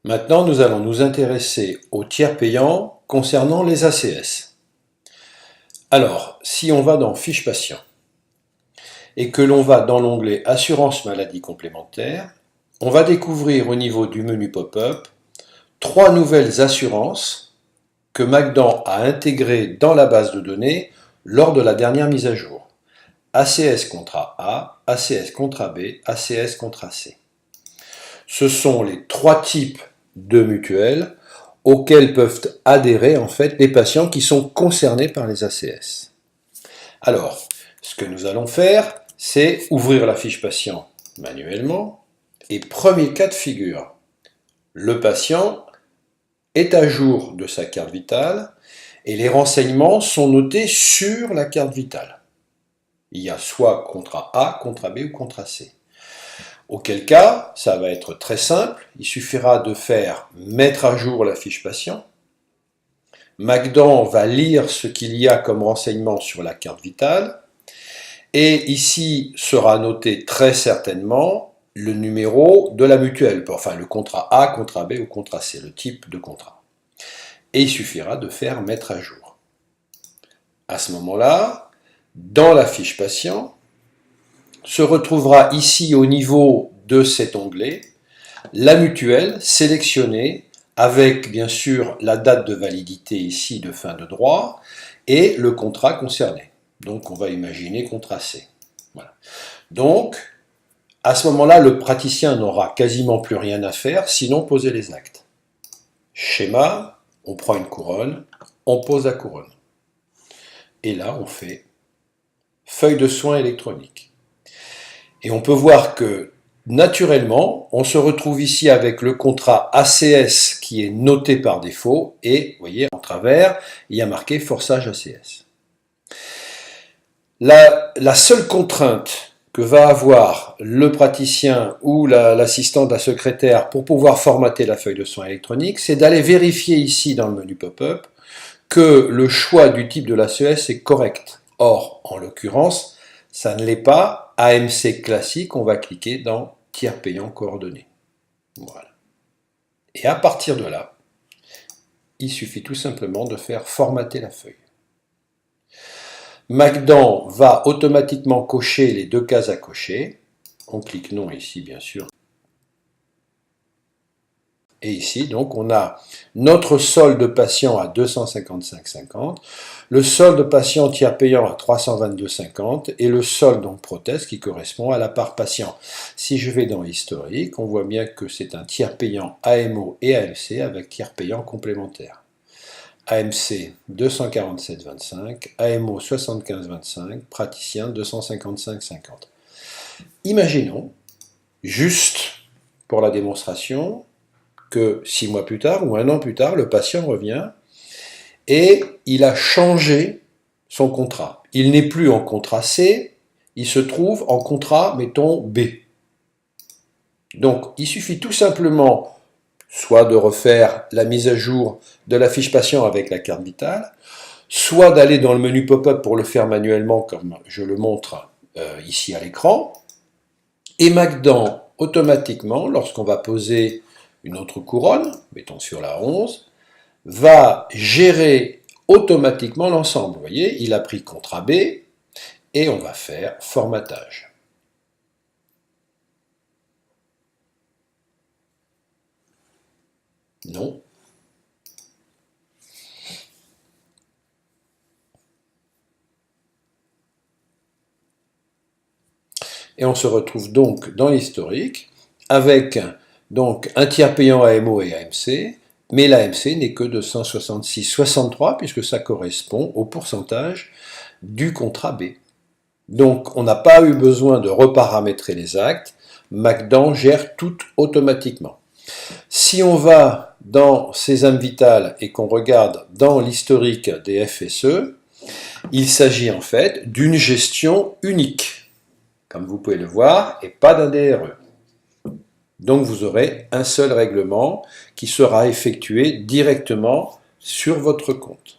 Maintenant, nous allons nous intéresser aux tiers payants concernant les ACS. Alors, si on va dans Fiches patients et que l'on va dans l'onglet Assurance maladie complémentaire, on va découvrir au niveau du menu pop-up 3 nouvelles assurances que Magdan a intégrées dans la base de données lors de la dernière mise à jour. ACS contrat A, ACS contrat B, ACS contrat C. Ce sont les 3 types de mutuelles auxquelles peuvent adhérer en fait les patients qui sont concernés par les ACS. Alors, ce que nous allons faire, c'est ouvrir la fiche patient manuellement et premier cas de figure, le patient est à jour de sa carte vitale et les renseignements sont notés sur la carte vitale. Il y a soit contrat A, contrat B ou contrat C. Auquel cas, ça va être très simple, il suffira de faire mettre à jour la fiche patient. Magdan va lire ce qu'il y a comme renseignement sur la carte vitale et ici sera noté très certainement le numéro de la mutuelle, enfin le contrat A, contrat B ou contrat C, le type de contrat. Et il suffira de faire mettre à jour. À ce moment-là, dans la fiche patient, se retrouvera ici au niveau de cet onglet la mutuelle sélectionnée avec bien sûr la date de validité ici de fin de droit et le contrat concerné. Donc on va imaginer contrat C. Voilà. Donc à ce moment-là, le praticien n'aura quasiment plus rien à faire sinon poser les actes. Schéma, on prend une couronne, on pose la couronne. Et là on fait feuille de soins électronique. Et on peut voir que, naturellement, on se retrouve ici avec le contrat ACS qui est noté par défaut, et, vous voyez, en travers, il y a marqué forçage ACS. La seule contrainte que va avoir le praticien ou l'assistant de la secrétaire pour pouvoir formater la feuille de soins électronique, c'est d'aller vérifier ici dans le menu pop-up que le choix du type de l'ACS est correct. Or, en l'occurrence, ça ne l'est pas. AMC classique, on va cliquer dans tiers payant coordonnées. Voilà. Et à partir de là, il suffit tout simplement de faire formater la feuille. Magdan va automatiquement cocher les 2 cases à cocher. On clique non ici, bien sûr. Et ici, donc, on a notre solde patient à 255,50, le solde patient tiers payant à 322,50 et le solde donc prothèse qui correspond à la part patient. Si je vais dans l'historique, on voit bien que c'est un tiers payant AMO et AMC avec tiers payant complémentaire. AMC 247,25, AMO 75,25, praticien 255,50. Imaginons, juste pour la démonstration, que 6 mois plus tard ou 1 an plus tard, le patient revient et il a changé son contrat. Il n'est plus en contrat C, il se trouve en contrat, mettons, B. Donc, il suffit tout simplement soit de refaire la mise à jour de la fiche patient avec la carte vitale, soit d'aller dans le menu pop-up pour le faire manuellement, comme je le montre ici à l'écran, et Magdan, automatiquement, lorsqu'on va poser une autre couronne, mettons sur la 11, va gérer automatiquement l'ensemble. Vous voyez, il a pris contrat B et on va faire formatage. Non. Et on se retrouve donc dans l'historique avec donc un tiers payant AMO et AMC, mais l'AMC n'est que de 166,63 puisque ça correspond au pourcentage du contrat B. Donc on n'a pas eu besoin de reparamétrer les actes, Magdan gère tout automatiquement. Si on va dans Sésame Vital et qu'on regarde dans l'historique des FSE, il s'agit en fait d'une gestion unique, comme vous pouvez le voir, et pas d'un DRE. Donc vous aurez un seul règlement qui sera effectué directement sur votre compte.